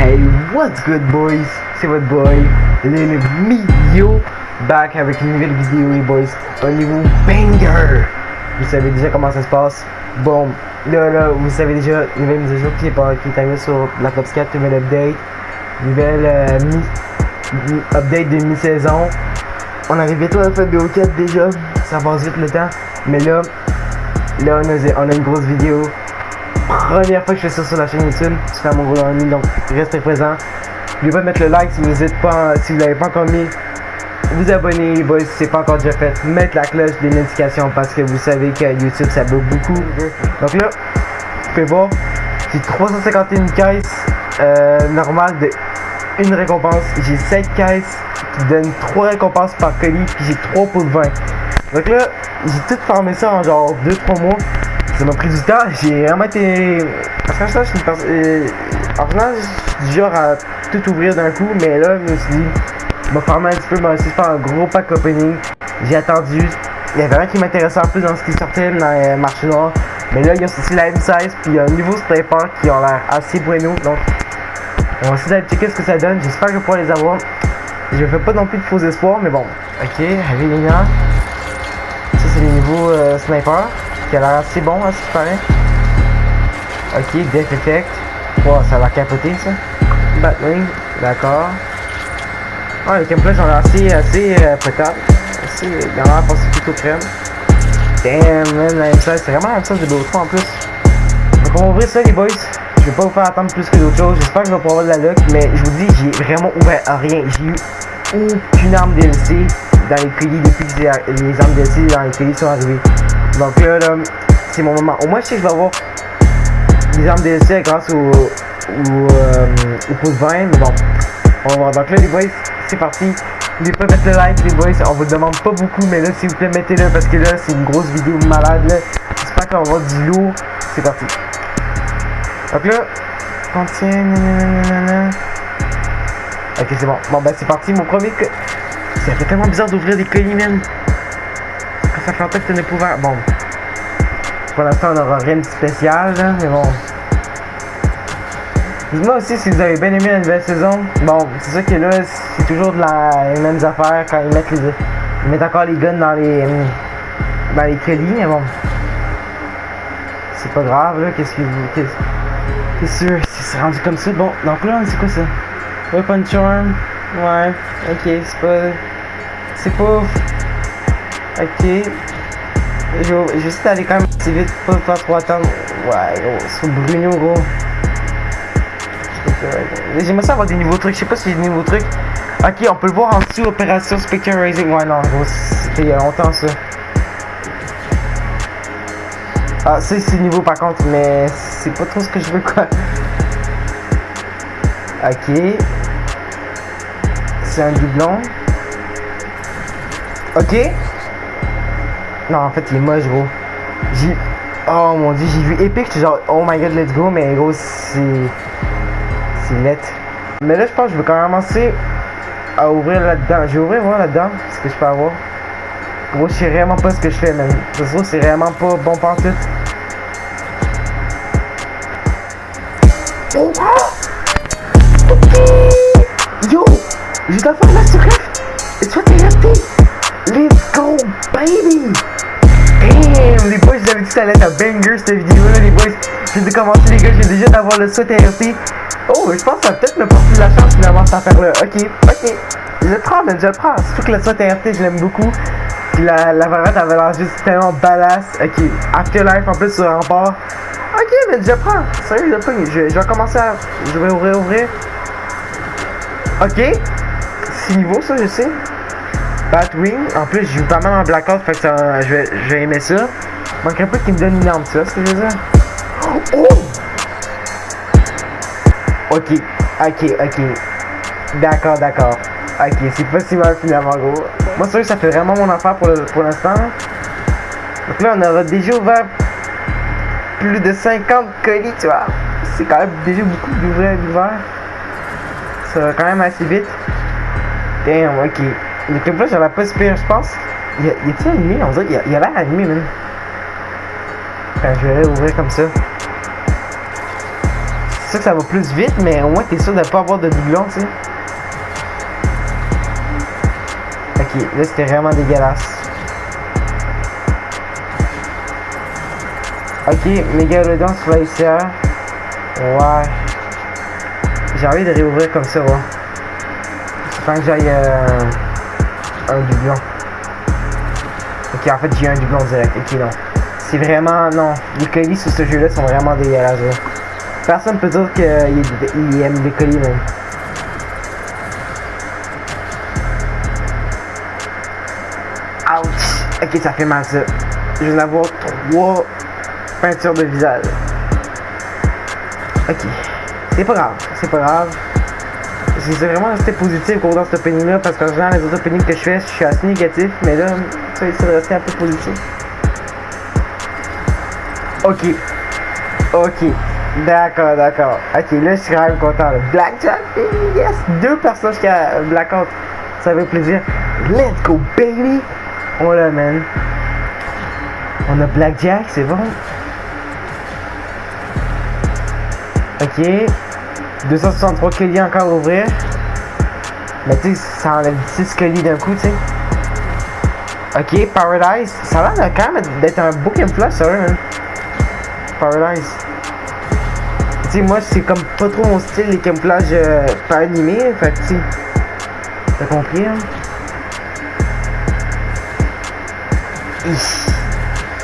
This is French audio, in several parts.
Hey, what's good boys? C'est votre boy, le Mio, back avec une nouvelle vidéo les boys, un niveau banger. Vous savez déjà comment ça se passe. Bon, là, vous savez déjà, nouvelle mise à jour qui est arrivée sur Black Ops 4, nouvelle update, nouvelle update de mi-saison. On arrive bientôt à la fin de BO4 déjà, ça passe vite le temps, mais là on a une grosse vidéo. Première fois que je fais ça sur la chaîne YouTube, c'est à mon gros ami, donc restez présent. N'oubliez pas de mettre le like si vous l'avez pas encore mis. Vous abonner les boys si c'est pas encore déjà fait. Mettre la cloche des notifications parce que vous savez que YouTube ça bloque beaucoup. Donc là, vous pouvez voir, j'ai 351 caisses normales de une récompense. J'ai 7 caisses qui donnent 3 récompenses par colis, puis j'ai 3 pots de vin. Donc là, j'ai tout farmé ça en genre 2-3 mois. Ça m'a pris du temps, j'ai vraiment été... Parce que je suis une personne... En général, je suis du genre à tout ouvrir d'un coup, mais là, je me suis dit, je vais farmer un petit peu, moi aussi, faire un gros pack opening. J'ai attendu, il y avait rien qui m'intéressait en plus dans ce qui sortait dans les marchés noirs. Mais là, il y a aussi la M16, puis il y a un nouveau sniper qui a l'air assez bueno, donc... On va essayer d'aller checker ce que ça donne, j'espère que je vais pouvoir les avoir. Je fais pas non plus de faux espoirs, mais bon. Ok, allez les gars. Ça, c'est les nouveaux snipers. Qui a l'air assez bon, à ce qui paraît. Ok, Death Effect. Wow, ça a l'air capoté ça. Batwing, d'accord. Ah, les camouflages ont l'air assez potables. Il y en a passé plutôt crème. Damn, man, la M16, c'est vraiment la M16 de BO3 en plus. Donc on va ouvrir ça les boys. Je vais pas vous faire attendre plus que d'autres choses. J'espère que je vais pouvoir avoir de la luck, mais je vous dis, j'ai vraiment ouvert à rien. J'ai eu aucune arme DLC dans les colis depuis que les armes DLC dans les colis sont arrivées. Donc là, c'est mon moment. Au moins, je sais que je vais avoir des armes DLC grâce au pot de vin. Mais bon, on va voir. Donc là, les boys, c'est parti. N'oubliez pas de mettre le like, les boys. On vous demande pas beaucoup, mais là, s'il vous plaît, mettez-le parce que là, c'est une grosse vidéo malade. J'espère qu'on va avoir du lourd. C'est parti. Donc là, contient. Nanana. Ok, c'est bon. Bon, ben, c'est parti. Mon premier. Ça fait tellement bizarre d'ouvrir des colis, même. Ça fait longtemps que tu n'es pas ouvert. Bon. Pour l'instant, on n'aura rien de spécial, là, mais bon. Dites-moi aussi si vous avez bien aimé la nouvelle saison. Bon, c'est sûr que là, c'est toujours les mêmes affaires quand ils mettent encore les guns dans les colis, mais bon. C'est pas grave, là. C'est sûr, c'est rendu comme ça. Bon, donc là, c'est quoi ça? Weapon Charm. Ouais, ok, c'est pas. Ok. Je vais juste aller quand même assez vite, pas trop attendre. Ouais, gros, c'est Bruno, gros. J'aimerais ça avoir des nouveaux trucs, je sais pas si j'ai des nouveaux trucs. Ok, on peut le voir en dessous, Opération Spectre Rising. Ouais, non, gros, c'était il y a longtemps ça. Ah, ça c'est nouveau par contre, mais c'est pas trop ce que je veux, quoi. Ok. C'est un doublon. Ok. Non, en fait, il est moche, gros. Oh mon dieu, j'ai vu Epic, j'étais genre, oh my god, let's go, mais gros, c'est net. Mais là, je pense que je vais quand même commencer à ouvrir là-dedans. Je vais ouvrir, voir là-dedans, ce que je peux avoir. Gros, je sais vraiment pas ce que je fais, même. Ça se trouve, c'est vraiment pas bon pantoute. Oh! Yo! J'ai de la faire la secrète! Et toi, t'es resté! Let's go, baby! Damn, les boys, j'avais dit que ça allait être un banger cette vidéo-là, les boys. J'ai dû commencer, les gars, j'ai déjà d'avoir le souhait RP. Oh, je pense que ça va peut-être me porter de la chance finalement cette affaire-là. Ok. Je le prends, man, je le prends. Surtout que le souhait RP, je l'aime beaucoup. Puis la variante avait l'air juste tellement badass. Ok, Afterlife en plus sur rempart. Ok, mais je le prends. Sérieux, je le prends. Je vais commencer à. Je vais ouvrir. Ok. C'est niveau ça, je sais. Batwing, en plus j'ai eu pas mal en blackout, fait que ça, je vais aimer ça. Manquerait pas qu'il me donne une arme, tu vois ce que je veux dire? Oh! Ok. D'accord. Ok, c'est pas si mal finalement, gros. Moi, sûr que ça fait vraiment mon affaire pour l'instant. Donc là, on aura déjà ouvert plus de 50 colis, tu vois. C'est quand même déjà beaucoup d'ouvrir. Ça va quand même assez vite. Damn, ok. Le camouflage a l'air pas super, je pense. Y a-t-il animé? On dirait qu'il a l'air animé, même. Enfin, je vais ouvrir comme ça. sûr que ça va plus vite, mais au moins t'es sûr de pas avoir de doublons, tu sais. Ok, là c'était vraiment dégueulasse. Ok, Mégalodon Slicer. Ouais. J'ai envie de réouvrir comme ça, ouais. J'espère que j'aille un doublon. Ok, en fait j'ai eu un doublon direct. Ok, non. C'est vraiment... Non. Les colis sur ce jeu-là sont vraiment dégueulasses, là. Personne peut dire qu'il aime les colis, même. Ouch! Ok, ça fait mal, ça. Je viens d'avoir 3 peintures de visage. Ok. C'est pas grave. C'est pas grave. J'essaie vraiment de rester positif au cours dans cet opening-là, parce que dans les autres openings que je fais, je suis assez négatif, mais là, ça essaie de rester un peu positif. Ok. Ok. D'accord, d'accord. Ok, là, je suis quand même content. Là. Blackjack, yes! 2 personnages qui a Blackout. Ça fait plaisir. Let's go, baby! On l'a, man. On a Blackjack, c'est bon. Ok. 263 colis encore à ouvrir. Mais tu sais, ça enlève 6 colis d'un coup, tu sais. Ok, Paradise. Ça a l'air quand même d'être un beau camouflage, sérieux, man. Paradise. Tu sais, moi, c'est comme pas trop mon style, les camouflages pas animés. Fait que, tu sais, t'as compris, hein?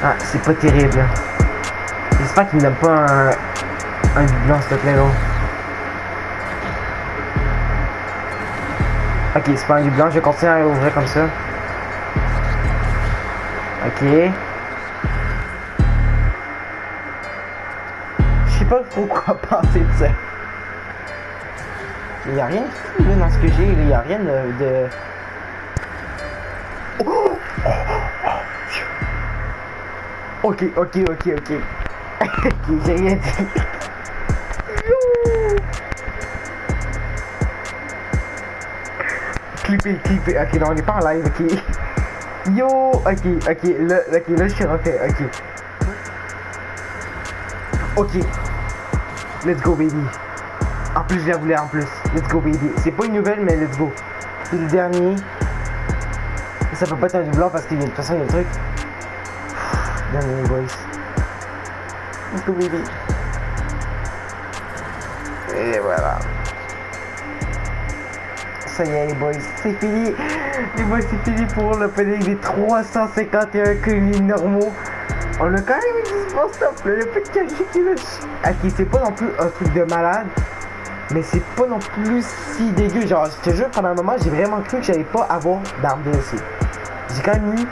Ah, c'est pas terrible, là. J'espère qu'il n'a pas un doublon, s'il te plaît, là. Ok, c'est pas un doublon, je vais continuer à ouvrir comme ça. Ok. Je sais pas trop quoi penser de ça. Il y a rien de fou là dans ce que j'ai, il y a rien de... Oh! Ok, ok, ok, ok. Ok, j'ai rien dit. Clipper. Ok, non, on n'est pas en live, ok. Yo, ok, là, je suis refait, ok. Ok. Let's go, baby. En plus, je la voulais en plus. Let's go, baby. C'est pas une nouvelle, mais let's go. C'est le dernier. Ça peut pas être un doublon parce que de toute façon, il y a le truc. Dernier, boys. Let's go, baby. Et voilà. Ça y est, les boys, c'est fini. Les boys, c'est fini pour l'opening des 351 colis normaux. On a quand même eu 10 bons stop, le fait de cacher qui est là. Ok, c'est pas non plus un truc de malade, mais c'est pas non plus si dégueu. Genre, je te jure, pendant un moment, j'ai vraiment cru que j'allais pas avoir d'armes DLC. J'ai quand même eu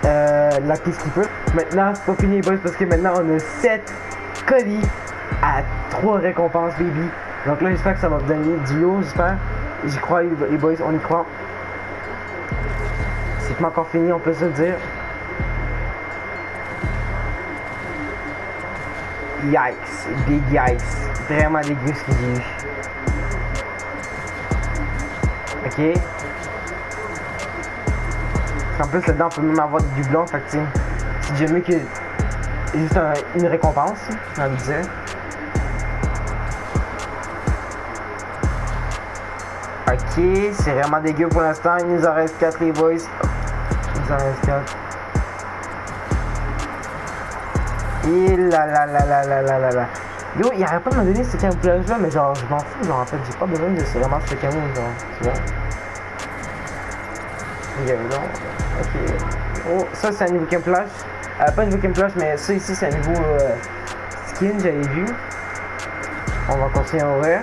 la Peacekeeper. Maintenant, c'est pas fini, les boys, parce que maintenant, on a 7 colis à 3 récompenses, baby. Donc là, j'espère que ça va me donner du lot, j'espère. J'y crois, les boys, on y croit. C'est pas encore fini, on peut se le dire. Yikes, big yikes. Vraiment dégueu ce que j'ai eu. Ok. En plus, là-dedans, on peut même avoir du doublon, fait que tu sais, c'est déjà mieux que juste une récompense, j'ai envie de dire. Ok, c'est vraiment dégueu pour l'instant. Il nous en reste 4, les boys. Il nous en reste 4. Et là. Yo, il arrête pas de me donner ce camouflage là, mais genre, je m'en fous. Genre, en fait, j'ai pas besoin de vraiment ce camo, genre, tu vois. Ok. Oh, ça, c'est un nouveau camouflage. Pas un nouveau camouflage, mais ça ici, c'est un nouveau skin, j'avais vu. On va continuer à ouvrir.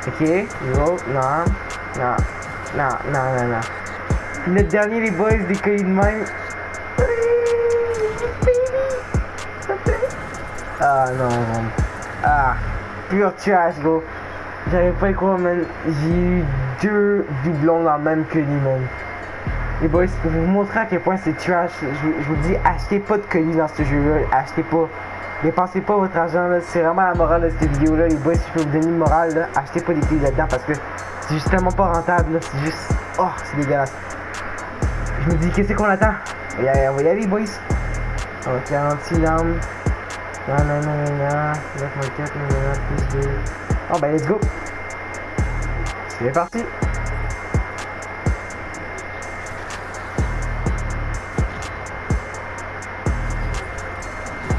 Ok, yo, non. Notre dernier, les boys, des colis de même. Ah non. Ah, pure trash, bro. J'arrive pas à y croire, man. J'ai eu 2 doublons dans le même colis, man. Les boys, pour vous montrer à quel point c'est trash, je vous dis, achetez pas de colis dans ce jeu-là. Achetez pas. Dépensez pas votre argent, là. C'est vraiment la morale de cette vidéo-là. Les boys, si je peux vous donner une morale, là, achetez pas des colis là-dedans parce que c'est justement pas rentable, là. C'est juste... Oh, c'est dégueulasse. Je me dis, qu'est-ce qu'on attend? On va y aller, boys. On va faire un petit larme. Nanana, 9.4, nanana, plus 2. Oh ben let's go. C'est parti.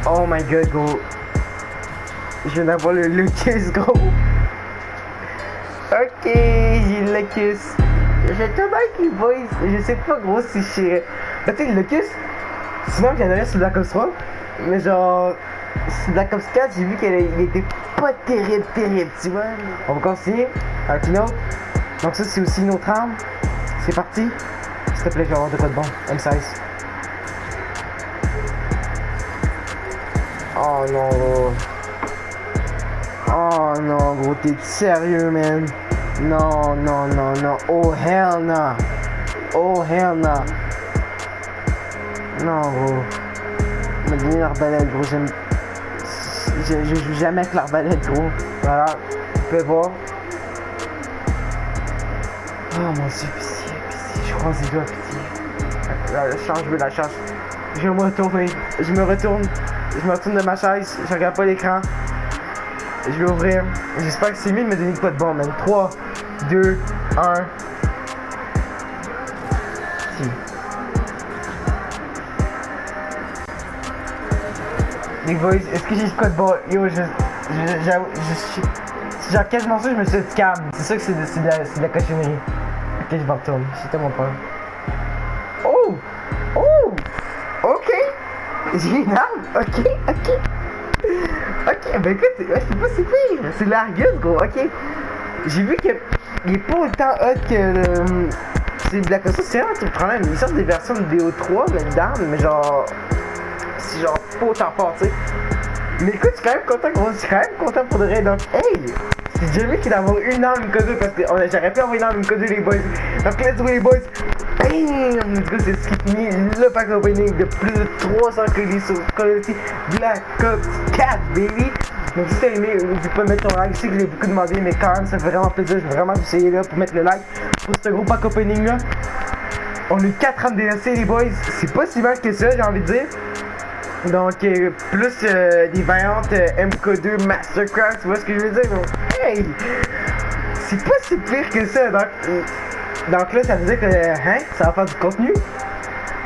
Oh my god, gros. Je viens d'avoir le Lucas, gros. Ok, j'ai le Lucas. J'ai tout avec les boys. Je sais pas, gros, si je sais. Tu sais, le Lucas, sinon j'adorais sur Black Ops 3. Mais genre, sur Black Ops 4, j'ai vu qu'il était pas terrible, tu vois. On va continuer avec une autre. Donc, ça, c'est aussi une autre arme. C'est parti. S'il te plaît, je vais avoir de quoi de bon. M16. Oh non, gros. Oh non, gros, t'es sérieux, man? Non. Oh hell no. Oh hell no. Non, gros. Me donner l'arbalète, gros. Je joue jamais avec l'arbalète, gros. Voilà, vous pouvez voir. Oh mon dieu, pitié. Je crois que c'est toi, pitié. La change. Je vais me retourner. Je me retourne de ma chaise. Je regarde pas l'écran. Je vais ouvrir. J'espère que c'est mieux de me donner quoi de bon, man. 3, 2, 1. Si. Les boys, est-ce que j'ai quoi de bon? Yo, genre quasiment sûr, je me suis dit calme. C'est sûr que c'est de la cochonnerie. Ok, je me retourne. J'ai tellement peur. Oh! Ok! J'ai une arme! Ok! Ok, ben écoute, c'est pas si pire! C'est l'Argus, gros, ok! J'ai vu qu'il est pas autant hot que le... C'est Black Ops, c'est vraiment tout le problème. Ils sortent des versions de DO3, d'armes, mais genre... C'est genre pas autant fort, tu sais. Mais écoute, je suis quand même content, gros, je suis quand même content pour de vrai, donc hey! C'est déjà mieux qu'il d'avoir une arme, une K2, parce que j'aurais pu avoir une arme, une K2, les boys. Donc let's go, les boys! Bam! Let's go, c'est ce qui finit le pack opening de plus de 300 crédits sur Call of Duty Black Ops 4, baby! Donc si t'as aimé, n'oublie pas de mettre ton like. Je sais que je l'ai beaucoup demandé, mais quand même, ça fait vraiment plaisir. Je vais vraiment essayer là pour mettre le like pour ce gros pack opening là. On a eu 4 armes DLC, les boys. C'est pas si mal que ça, j'ai envie de dire. Donc, plus des variantes MK2 Mastercraft, tu vois ce que je veux dire? Donc, hey! C'est pas si pire que ça. Donc là, ça veut dire que ça va faire du contenu.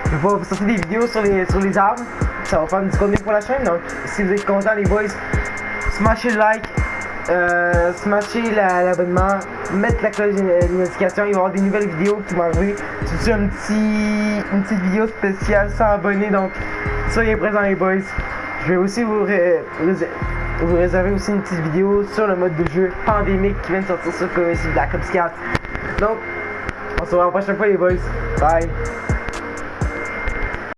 Je vais vous sortir des vidéos sur les armes. Ça va faire du contenu pour la chaîne. Donc, si vous êtes contents, les boys, smashez le like, smashez l'abonnement, mettre la cloche de notification. Il va y avoir des nouvelles vidéos qui vont arriver. C'est une petite vidéo spéciale sans abonnés. Donc, soyez présents, les boys. Je vais aussi vous réserver aussi une petite vidéo sur le mode de jeu pandémique qui vient de sortir sur Call of Duty Black Ops 4. Donc, on se revoit la prochaine fois, les boys. Bye.